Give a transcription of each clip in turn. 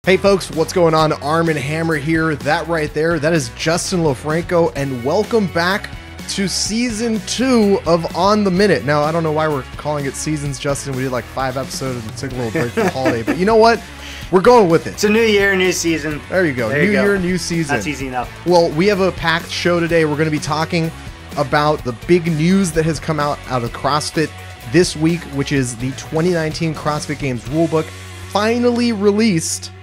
Hey folks, what's going on? Armen Hammer here. That right there, that is Justin LoFranco, and welcome back to Season 2 of On the Minute. Now, I don't know why we're calling it seasons, Justin. We did like 5 episodes and took a little break for the holiday, but you know what? We're going with it. It's a new year, new season. There you go. New year, new season. That's easy enough. Well, we have a packed show today. We're going to be talking about the big news that has come out of CrossFit this week, which is the 2019 CrossFit Games rulebook finally released.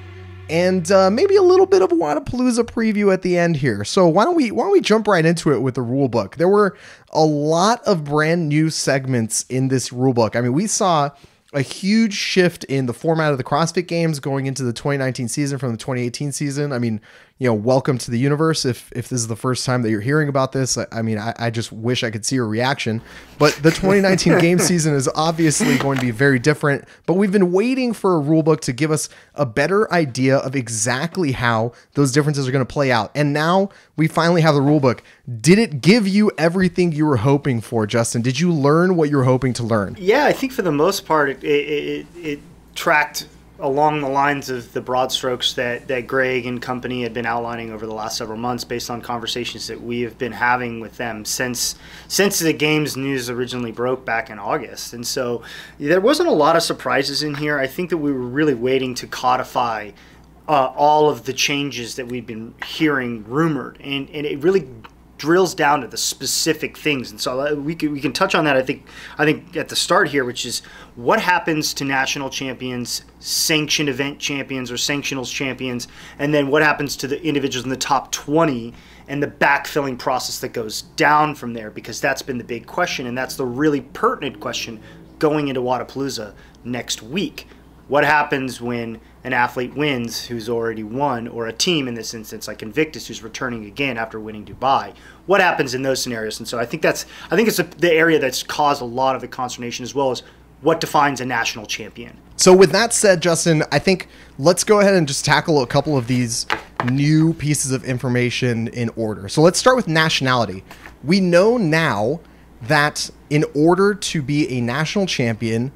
And maybe a little bit of a Wodapalooza preview at the end here. So why don't we jump right into it with the rulebook? There were a lot of brand new segments in this rulebook. I mean, we saw a huge shift in the format of the CrossFit Games going into the 2019 season from the 2018 season. I mean, you know, welcome to the universe. If this is the first time that you're hearing about this, I mean, I just wish I could see your reaction. But the 2019 game season is obviously going to be very different. But we've been waiting for a rulebook to give us a better idea of exactly how those differences are going to play out. And now we finally have the rulebook. Did it give you everything you were hoping for, Justin? Did you learn what you were hoping to learn? Yeah, I think for the most part, it tracked along the lines of the broad strokes that Greg and company had been outlining over the last several months based on conversations that we have been having with them since the games news originally broke back in August. And so there wasn't a lot of surprises in here. I think that we were really waiting to codify all of the changes that we've been hearing rumored, and it really drills down to the specific things. And so we can touch on that, I think at the start here, which is what happens to national champions, sanctioned event champions or sanctionals champions, and then what happens to the individuals in the top 20 and the backfilling process that goes down from there, because that's been the big question, and that's the really pertinent question going into Wodapalooza next week. What happens when an athlete wins who's already won, or a team in this instance like Invictus who's returning again after winning Dubai? What happens in those scenarios? And so I think it's the area that's caused a lot of the consternation, as well as what defines a national champion. So with that said, Justin, I think let's go ahead and just tackle a couple of these new pieces of information in order. So let's start with nationality. We know now that in order to be a national champion,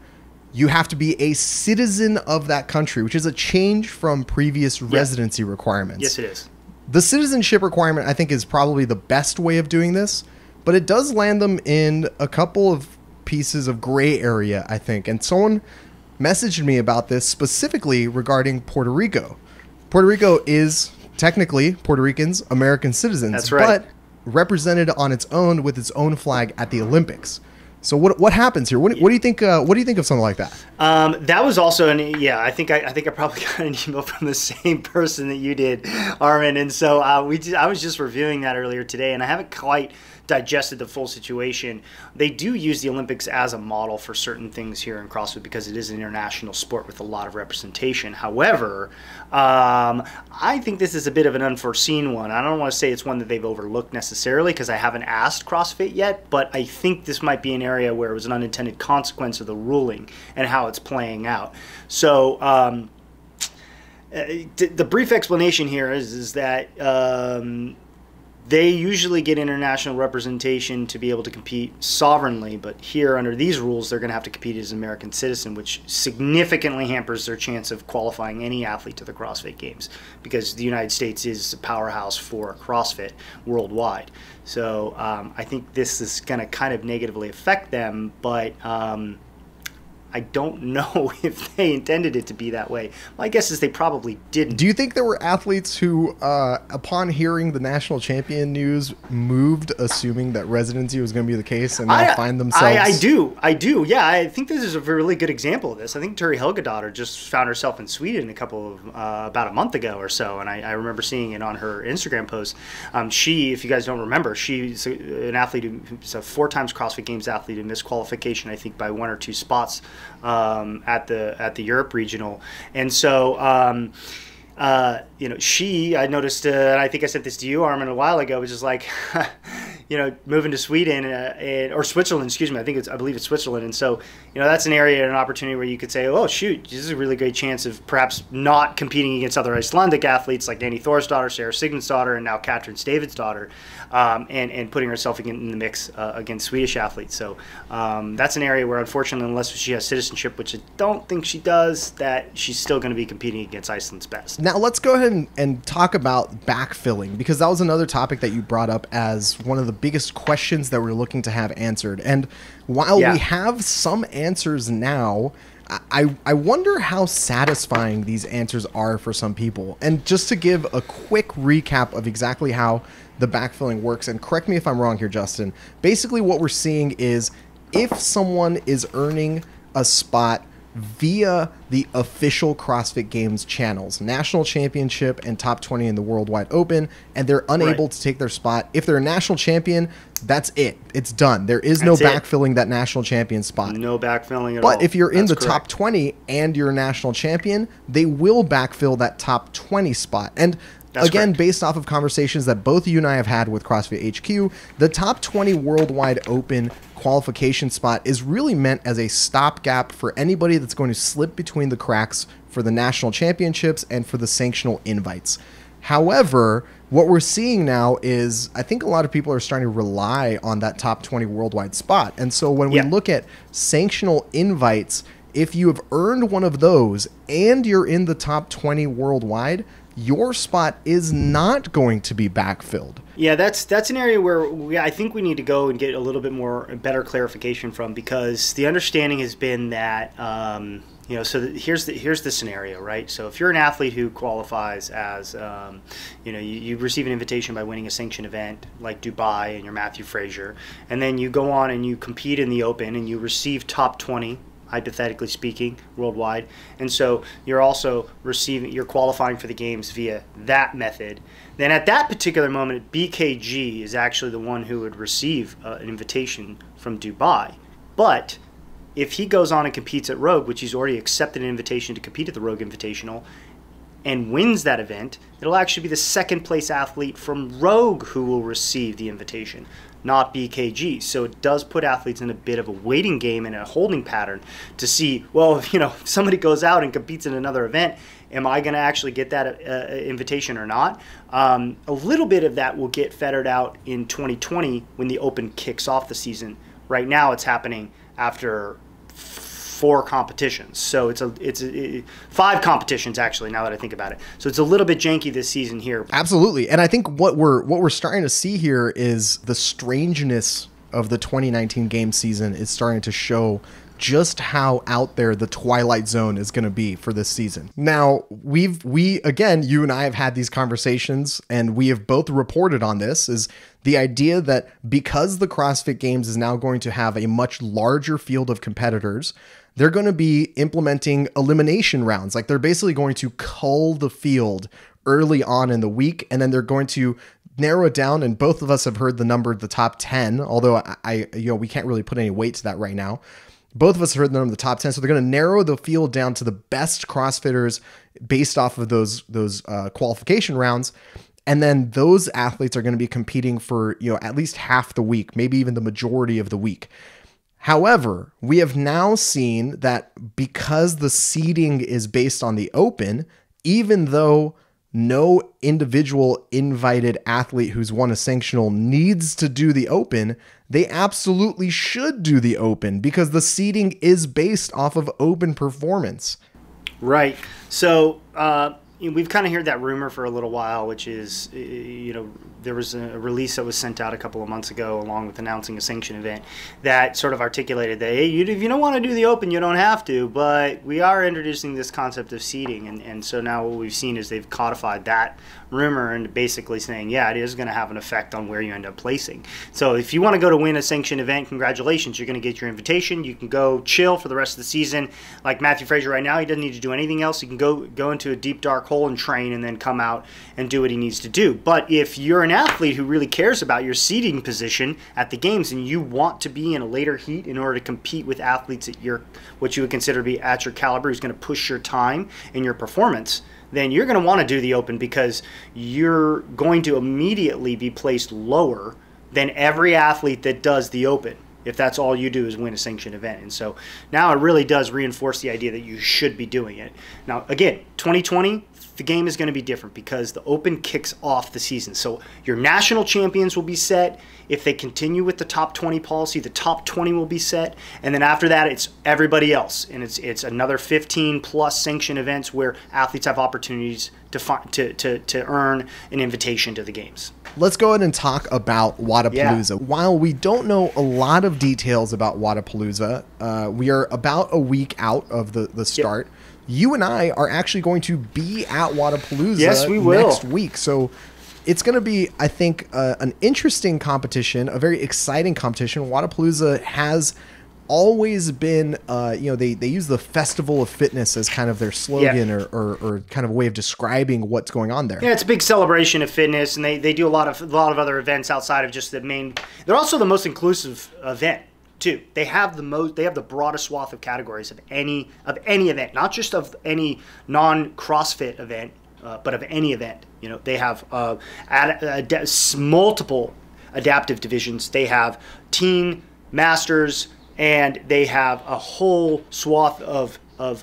you have to be a citizen of that country, which is a change from previous residency requirements. Yes, it is. The citizenship requirement, I think, is probably the best way of doing this, but it does land them in a couple of pieces of gray area, I think. And someone messaged me about this specifically regarding Puerto Rico. Puerto Rico is technically Puerto Ricans, American citizens, that's right, but represented on its own with its own flag at the Olympics. So what happens here? What do you think? What do you think of something like that? That was also I think I probably got an email from the same person that you did, Armen. And so I was just reviewing that earlier today, and I haven't quite digested the full situation. They do use the Olympics as a model for certain things here in CrossFit because it is an international sport with a lot of representation. However, I think this is a bit of an unforeseen one. I don't want to say it's one that they've overlooked necessarily because I haven't asked CrossFit yet, but I think this might be an area where it was an unintended consequence of the ruling and how it's playing out. So the brief explanation here is that they usually get international representation to be able to compete sovereignly, but here under these rules they're going to have to compete as an American citizen, which significantly hampers their chance of qualifying any athlete to the CrossFit Games because the United States is a powerhouse for CrossFit worldwide. So I think this is going to kind of negatively affect them, but I don't know if they intended it to be that way. My guess is they probably didn't. Do you think there were athletes who, upon hearing the national champion news, moved assuming that residency was going to be the case and now find themselves? I do. Yeah, I think this is a really good example of this. I think Turi Helgadottir just found herself in Sweden about a month ago or so, and I remember seeing it on her Instagram post. She, if you guys don't remember, she's an athlete who's a 4 times CrossFit Games athlete who missed qualification, I think, by 1 or 2 spots at the Europe regional. And so I noticed, and I think I sent this to you, Armen, a while ago, was just like, moving to Sweden or Switzerland, excuse me. I believe it's Switzerland. And so, that's an area, an opportunity where you could say, oh, shoot, this is a really great chance of perhaps not competing against other Icelandic athletes like Danny Thorsdottir, Sarah Sigmundsdottir, and now Katrin Davidsdottir, and putting herself in the mix against Swedish athletes. So that's an area where, unfortunately, unless she has citizenship, which I don't think she does, that she's still going to be competing against Iceland's best. Now, let's go ahead and talk about backfilling, because that was another topic that you brought up as one of the biggest questions that we're looking to have answered. And while we have some answers now, I wonder how satisfying these answers are for some people. And just to give a quick recap of exactly how the backfilling works, and correct me if I'm wrong here, Justin, basically what we're seeing is if someone is earning a spot via the official CrossFit Games channels, National Championship and Top 20 in the Worldwide Open, and they're unable to take their spot, if they're a national champion, that's it. It's done. There is no backfilling that national champion spot. No backfilling at all. But if you're in the top 20 and you're a national champion, they will backfill that top 20 spot. And again, based off of conversations that both you and I have had with CrossFit HQ, the top 20 Worldwide Open qualification spot is really meant as a stopgap for anybody that's going to slip between the cracks for the national championships and for the sanctional invites. However, what we're seeing now is I think a lot of people are starting to rely on that top 20 worldwide spot. And so when we look at sanctional invites, if you have earned one of those and you're in the top 20 worldwide, your spot is not going to be backfilled. Yeah, that's an area where I think we need to go and get a little bit better clarification from, because the understanding has been that here's the scenario, right? So if you're an athlete who qualifies as you receive an invitation by winning a sanctioned event like Dubai and you're Matthew Fraser, and then you go on and you compete in the Open and you receive top 20, hypothetically speaking, worldwide, and so you're also you're qualifying for the games via that method, then at that particular moment BKG is actually the one who would receive an invitation from Dubai. But if he goes on and competes at Rogue, which he's already accepted an invitation to compete at the Rogue Invitational, and wins that event, it'll actually be the second place athlete from Rogue who will receive the invitation, not BKG. So it does put athletes in a bit of a waiting game and a holding pattern to see, well, if somebody goes out and competes in another event, am I going to actually get that invitation or not? A little bit of that will get fettered out in 2020 when the Open kicks off the season. Right now it's happening after 4 competitions, so it's 5 competitions actually, now that I think about it. So it's a little bit janky this season here. Absolutely. And I think what we're starting to see here is the strangeness of the 2019 game season is starting to show just how out there the Twilight Zone is going to be for this season. Now, again, you and I have had these conversations and we have both reported on this, is the idea that because the CrossFit Games is now going to have a much larger field of competitors, they're going to be implementing elimination rounds. Like they're basically going to cull the field early on in the week, and then they're going to narrow it down. And both of us have heard the number, the top 10, although we can't really put any weight to that right now. Both of us heard the number, the top 10. So they're going to narrow the field down to the best CrossFitters based off of those qualification rounds. And then those athletes are going to be competing for, at least half the week, maybe even the majority of the week. However, we have now seen that because the seeding is based on the Open, even though no individual invited athlete who's won a sanctional needs to do the Open, they absolutely should do the Open because the seeding is based off of Open performance. Right. So we've kind of heard that rumor for a little while, which is, there was a release that was sent out a couple of months ago along with announcing a sanction event that sort of articulated that, hey, if you don't want to do the Open, you don't have to, but we are introducing this concept of seeding. And so now what we've seen is they've codified that rumor and basically saying, yeah, it is going to have an effect on where you end up placing. So if you want to go to win a sanctioned event, congratulations, you're going to get your invitation. You can go chill for the rest of the season. Like Matthew Fraser right now, he doesn't need to do anything else. He can go into a deep dark hole and train and then come out and do what he needs to do. But if you're an athlete who really cares about your seeding position at the games and you want to be in a later heat in order to compete with athletes at what you would consider to be at your caliber, who's going to push your time and your performance, then you're going to want to do the Open because you're going to immediately be placed lower than every athlete that does the Open, if that's all you do is win a sanctioned event. And so now it really does reinforce the idea that you should be doing it. Now, again, 2020, the game is going to be different because the Open kicks off the season. So your national champions will be set. If they continue with the top 20 policy, the top 20 will be set. And then after that, it's everybody else. And it's another 15 plus sanctioned events where athletes have opportunities to earn an invitation to the games. Let's go ahead and talk about Wodapalooza. Yeah. While we don't know a lot of details about Wodapalooza, we are about a week out of the start. Yep. You and I are actually going to be at Wodapalooza next week. So it's going to be, I think, an interesting competition, a very exciting competition. Wodapalooza has always been, they use the Festival of Fitness as kind of their slogan or kind of a way of describing what's going on there. Yeah, it's a big celebration of fitness, and they do a lot of other events outside of just the main. They're also the most inclusive event too. They have the broadest swath of categories of any event, not just of any non-CrossFit event, but of any event. They have multiple adaptive divisions. They have teen, masters, and they have a whole swath of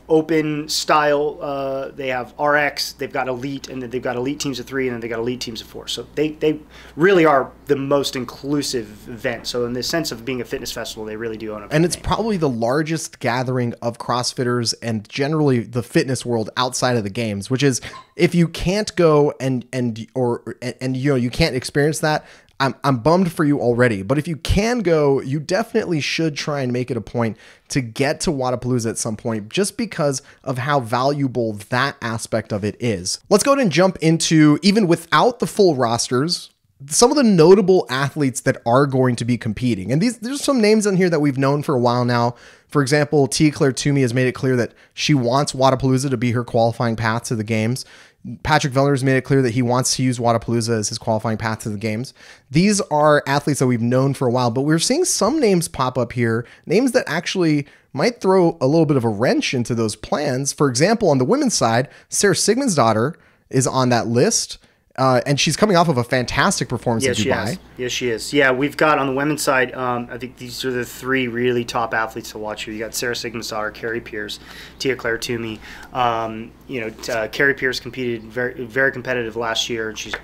open style. They have RX, they've got elite, and then they've got elite teams of 3, and then they've got elite teams of 4. So they really are the most inclusive event. So in the sense of being a fitness festival, they really do own it. And it's probably the largest gathering of CrossFitters and generally the fitness world outside of the games, which is if you can't go and you can't experience that, I'm bummed for you already, but if you can go, you definitely should try and make it a point to get to Wodapalooza at some point, just because of how valuable that aspect of it is. Let's go ahead and jump into, even without the full rosters, some of the notable athletes that are going to be competing. And there's some names in here that we've known for a while now. For example, Tia-Clair Toomey has made it clear that she wants Wodapalooza to be her qualifying path to the games. Patrick Vellner's made it clear that he wants to use Wodapalooza as his qualifying path to the games. These are athletes that we've known for a while, but we're seeing some names pop up here, names that actually might throw a little bit of a wrench into those plans. For example, on the women's side, Sarah Sigmundsdottir is on that list. And she's coming off of a fantastic performance in Dubai. Yes, she is. Yeah, we've got on the women's side, I think these are the 3 really top athletes to watch here. You got Sarah Sigmundsdottir, Carrie Pierce, Tia-Clair Toomey. Carrie Pierce competed very, very competitive last year, and she's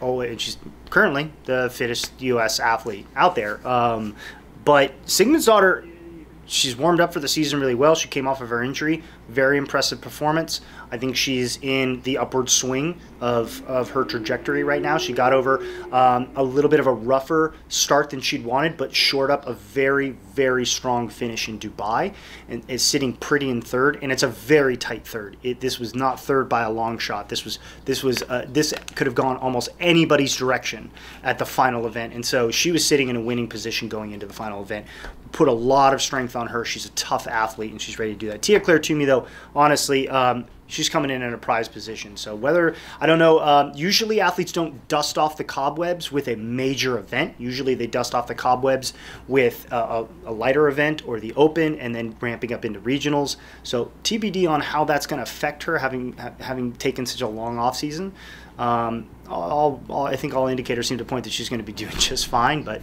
currently the fittest U.S. athlete out there. But Sigmundsdottir, she's warmed up for the season really well. She came off of her injury. Very impressive performance. I think she's in the upward swing of her trajectory right now. She got over a little bit of a rougher start than she'd wanted, but shored up a very, very strong finish in Dubai and is sitting pretty in third. And it's a very tight third. This was not third by a long shot. This could have gone almost anybody's direction at the final event. And so she was sitting in a winning position going into the final event. Put a lot of strength on her. She's a tough athlete, and she's ready to do that. Tia-Clair Toomey, though, honestly, she's coming in a prize position. So I don't know, usually athletes don't dust off the cobwebs with a major event. Usually they dust off the cobwebs with a lighter event or the Open and then ramping up into regionals. So TBD on how that's going to affect her having taken such a long off season. I think all indicators seem to point that she's going to be doing just fine. But,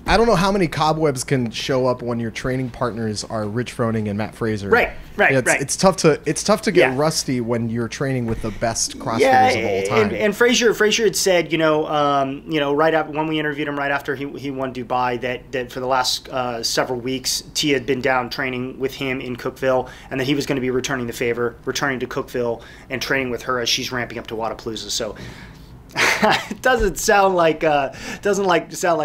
I don't know how many cobwebs can show up when your training partners are Rich Froning and Matt Fraser. Right. It's tough to get rusty when you're training with the best CrossFitters of all time. And Fraser had said, right after when we interviewed him right after he won Dubai, that for the last several weeks, Tia had been down training with him in Cookeville, and that he was going to be returning the favor, returning to Cookeville and training with her as she's ramping up to Wodapalooza. So. It doesn't sound like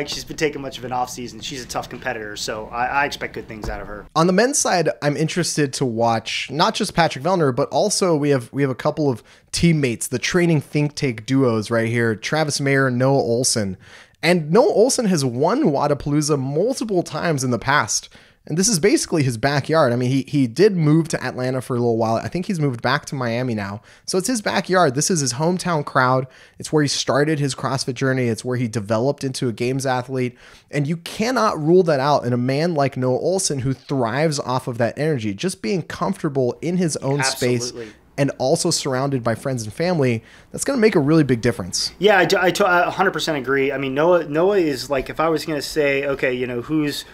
she's been taking much of an off season. She's a tough competitor, so I expect good things out of her. On the men's side, I'm interested to watch not just Patrick Vellner, but also we have a couple of teammates, the training think tank duos right here, Travis Mayer and Noah Olson. And Noah Olson has won Wodapalooza multiple times in the past. And this is basically his backyard. I mean, he did move to Atlanta for a little while. I think he's moved back to Miami now. So it's his backyard. This is his hometown crowd. It's where he started his CrossFit journey. It's where he developed into a games athlete. And you cannot rule that out in a man like Noah Olson who thrives off of that energy. Just being comfortable in his own space and also surrounded by friends and family, that's going to make a really big difference. Yeah, I 100% agree. I mean, Noah is like, if I was going to say, okay, you know, he's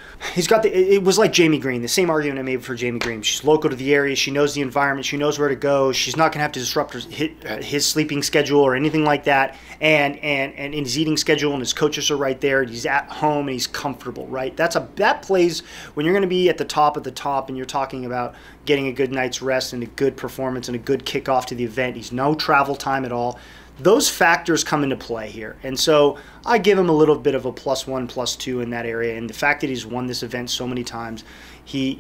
got it was like Jamie Green, the same argument I made for Jamie Green. She's local to the area. She knows the environment. She knows where to go. She's not going to have to disrupt his sleeping schedule or anything like that. And his eating schedule, and his coaches are right there. He's at home and he's comfortable, right? That plays when you're going to be at the top of the top and you're talking about getting a good night's rest and a good performance and a good kickoff to the event. He's no travel time at all. Those factors come into play here. And so I give him a little bit of a +1, +2 in that area. And the fact that he's won this event so many times, he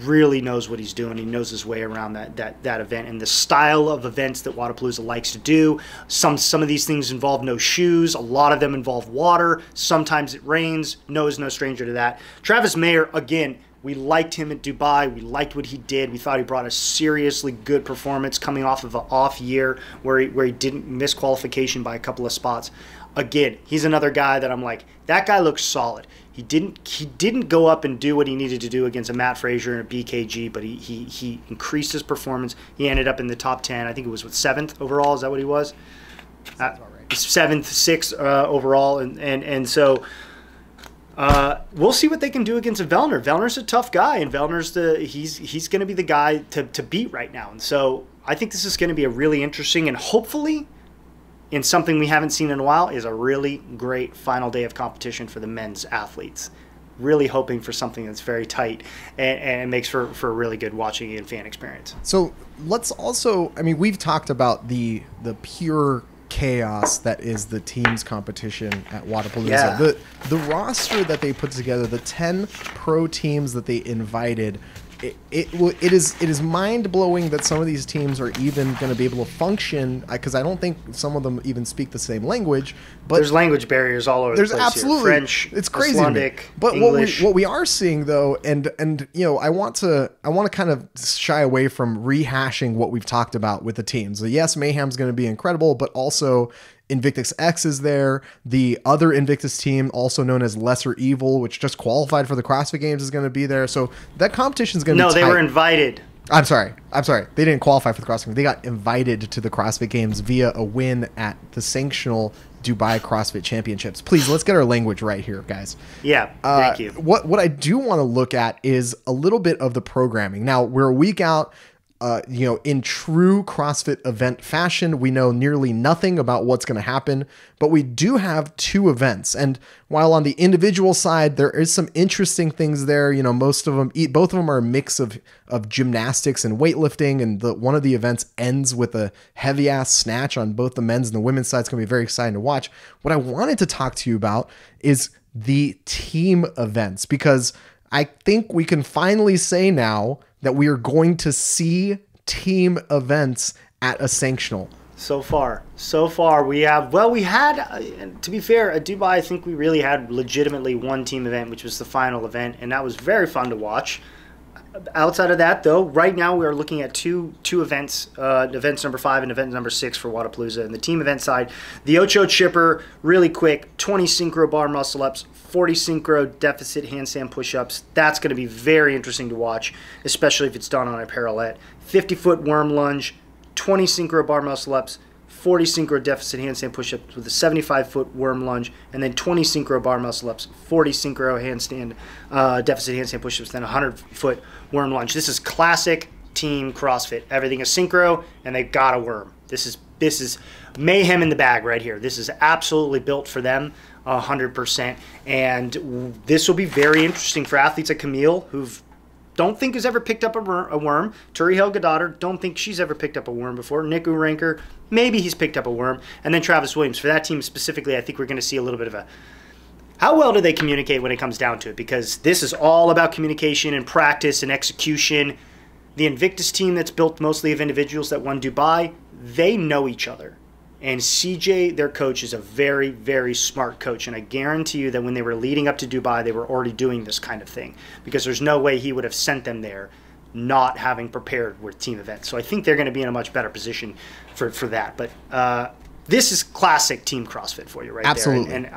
really knows what he's doing. He knows his way around that event and the style of events that Wodapalooza likes to do. Some of these things involve no shoes. A lot of them involve water. Sometimes it rains. Noah's no stranger to that. Travis Mayer, again, we liked him at Dubai. We liked what he did. We thought he brought a seriously good performance coming off of an off year where he didn't miss qualification by a couple of spots. Again, he's another guy that I'm like, that guy looks solid. He didn't go up and do what he needed to do against a Matt Frazier and a BKG, but he increased his performance. He ended up in the top 10. I think it was 7th overall. Is that what he was? Sounds about right. 7th, 6th overall, and so. We'll see what they can do against Vellner. Vellner's a tough guy, and Vellner's he's going to be the guy to beat right now. And so I think this is going to be a really interesting and hopefully, in something we haven't seen in a while, is a really great final day of competition for the men's athletes. Really hoping for something that's very tight and makes for a really good watching and fan experience. So let's also, I mean, we've talked about the pure chaos that is the teams competition at Wodapalooza. Yeah. The roster that they put together, the 10 pro teams that they invited, it is mind-blowing that some of these teams are even going to be able to function, because I don't think some of them even speak the same language. But there's language barriers all over the place. There's absolutely here. French, it's crazy. Icelandic, but English. what we are seeing though, and you know, I want to kind of shy away from rehashing what we've talked about with the teams. So yes, Mayhem's going to be incredible, but also Invictus X is there. The other Invictus team, also known as Lesser Evil, which just qualified for the CrossFit Games, is going to be there. So that competition is going to be tight. No, they were invited. I'm sorry. They didn't qualify for the CrossFit Games. They got invited to the CrossFit Games via a win at the Sanctional Dubai CrossFit Championships. Please, let's get our language right here, guys. Yeah, thank you. What I do want to look at is a little bit of the programming. Now, we're a week out. You know, in true CrossFit event fashion, we know nearly nothing about what's going to happen, but we do have 2 events. And while on the individual side, there is some interesting things there. You know, both of them are a mix of gymnastics and weightlifting. And one of the events ends with a heavy ass snatch on both the men's and the women's side. It's going to be very exciting to watch. What I wanted to talk to you about is the team events, because I think we can finally say now that we are going to see team events at a Sanctional. So far we have, well, we had, to be fair, at Dubai, I think we really had legitimately one team event, which was the final event, and that was very fun to watch. Outside of that, though, right now we are looking at two events, events number 5 and event number 6 for Wodapalooza. And the team event side, the Ocho Chipper, really quick, 20 synchro bar muscle ups, 40 synchro deficit handstand push-ups. That's going to be very interesting to watch, especially if it's done on a parallel. 50-foot worm lunge, 20 synchro bar muscle ups, 40 synchro deficit handstand push-ups with a 75-foot worm lunge, and then 20 synchro bar muscle-ups, 40 synchro handstand deficit handstand push-ups, then a 100-foot worm lunge. This is classic team CrossFit. Everything is synchro, and they've got a worm. This is mayhem in the bag right here. This is absolutely built for them, 100%. And this will be very interesting for athletes like Camille, who've don't think has ever picked up a worm. Turi Helga Daughter, don't think she's ever picked up a worm before. Nick Uranker, maybe he's picked up a worm. And then Travis Williams. For that team specifically, I think we're going to see a little bit of a, how well do they communicate when it comes down to it? Because this is all about communication and practice and execution. The Invictus team that's built mostly of individuals that won Dubai, they know each other. And CJ, their coach, is a very, very smart coach. And I guarantee you that when they were leading up to Dubai, they were already doing this kind of thing. Because there's no way he would have sent them there not having prepared with team events. So I think they're going to be in a much better position for that. But this is classic team CrossFit for you right Absolutely. there. And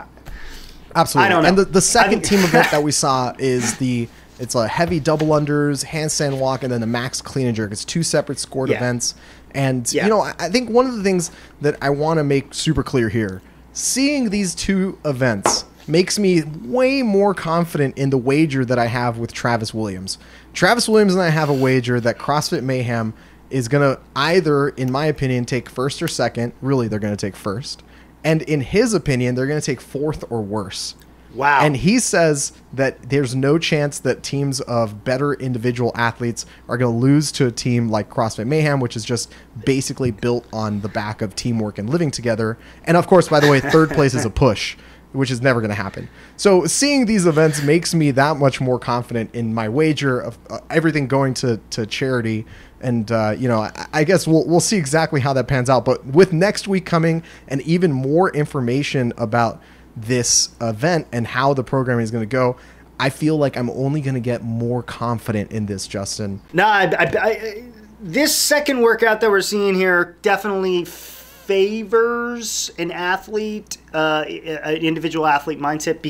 Absolutely. I don't know. And the second team event that we saw is the It's a heavy double unders, handstand walk, and then the max clean and jerk. It's 2 separate scored events. And, you know, I think one of the things that I want to make super clear here, seeing these 2 events makes me way more confident in the wager that I have with Travis Williams. Travis Williams and I have a wager that CrossFit Mayhem is going to either, in my opinion, take first or second. Really, they're going to take first. And in his opinion, they're going to take fourth or worse. Wow. And he says that there's no chance that teams of better individual athletes are going to lose to a team like CrossFit Mayhem, which is just basically built on the back of teamwork and living together. And of course, by the way, third place is a push, which is never going to happen. So seeing these events makes me that much more confident in my wager of everything going to charity. And, you know, I guess we'll see exactly how that pans out. But with next week coming and even more information about this event and how the programming is going to go, I feel like I'm only going to get more confident in this, Justin. No, this second workout that we're seeing here definitely favors an athlete, an individual athlete mindset,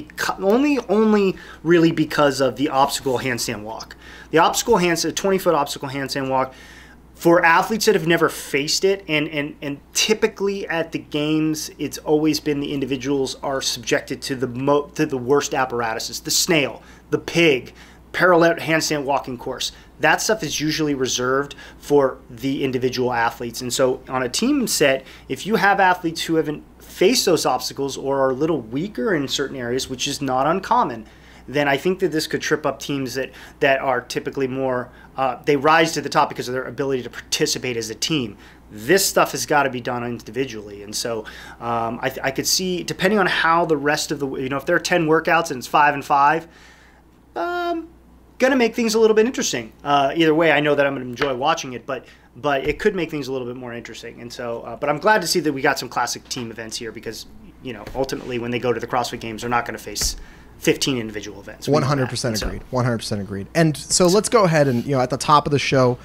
only really because of the obstacle handstand walk. The obstacle handstand, 20-foot obstacle handstand walk, for athletes that have never faced it, and typically at the games, it's always been the individuals are subjected to the worst apparatuses, the snail, the pig, parallel handstand walking course. That stuff is usually reserved for the individual athletes. And so on a team set, if you have athletes who haven't faced those obstacles or are a little weaker in certain areas, which is not uncommon, then I think that this could trip up teams that are typically more, they rise to the top because of their ability to participate as a team. This stuff has got to be done individually. And so I could see, depending on how the rest of the, you know, if there are 10 workouts and it's 5 and 5, going to make things a little bit interesting. Either way, I know that I'm going to enjoy watching it, but it could make things a little bit more interesting. And so, but I'm glad to see that we got some classic team events here because, you know, ultimately when they go to the CrossFit Games, they're not going to face 15 individual events. 100% agreed. 100% agreed. And so let's go ahead and, you know, at the top of the show,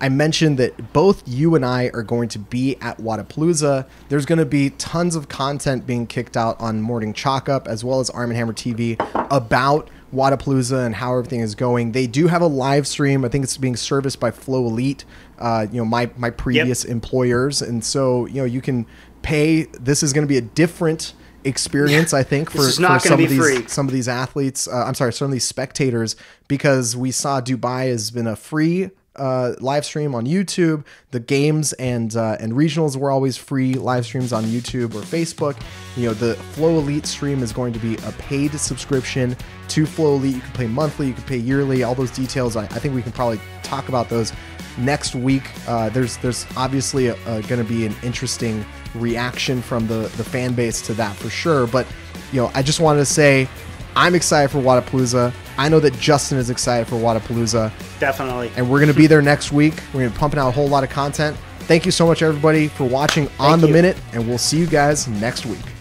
I mentioned that both you and I are going to be at Wodapalooza. There's going to be tons of content being kicked out on Morning Chalk Up as well as Armen Hammer TV about Wodapalooza and how everything is going. They do have a live stream. I think it's being serviced by Flow Elite, you know, my previous employers. And so, you know, you can pay. This is going to be a different experience, I think, for some of these athletes. I'm sorry, some of these spectators, because we saw Dubai has been a free live stream on YouTube. The games and regionals were always free live streams on YouTube or Facebook. You know, the Flow Elite stream is going to be a paid subscription to Flow Elite. You can pay monthly, you can pay yearly. All those details, I think we can probably talk about those next week. There's obviously going to be an interesting reaction from the fan base to that for sure. But, you know, I just wanted to say I'm excited for Wodapalooza. I know that Justin is excited for Wodapalooza. Definitely. And we're going to be there next week. We're going to be pumping out a whole lot of content. Thank you so much, everybody, for watching On the Minute, and we'll see you guys next week.